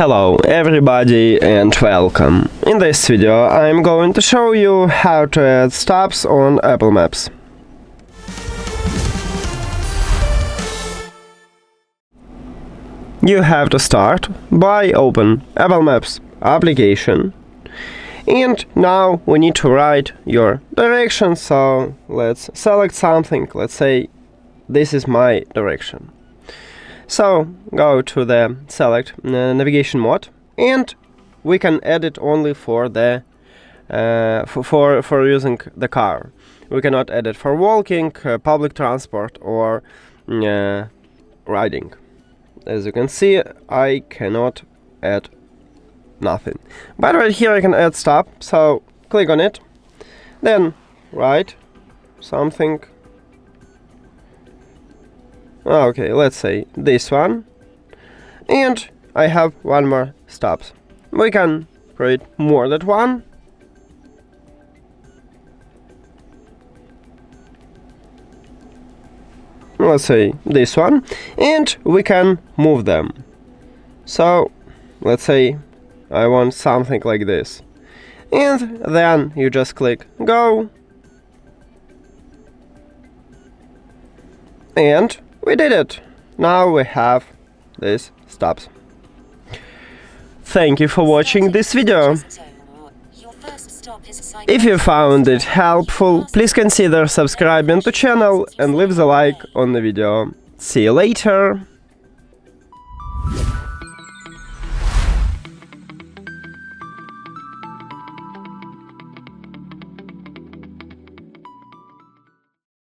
Hello everybody and welcome. In this video I'm going to show you how to add stops on Apple Maps. You have to start by open Apple Maps application. And now we need to write your direction, so let's select something. Let's say this is my direction. So go to the select navigation mode, and we can edit only for the for using the car. We cannot edit for walking, public transport, or riding. As you can see, I cannot add nothing. But right here I can add stop. So click on it, then write something. Okay, let's say this one, and I have one more stops. We can create more than one. Let's say this one, and we can move them. So let's say I want something like this, and then you just click go, and we did it! Now we have these stops. Thank you for watching this video. If you found it helpful, please consider subscribing to the channel and leave the like on the video. See you later!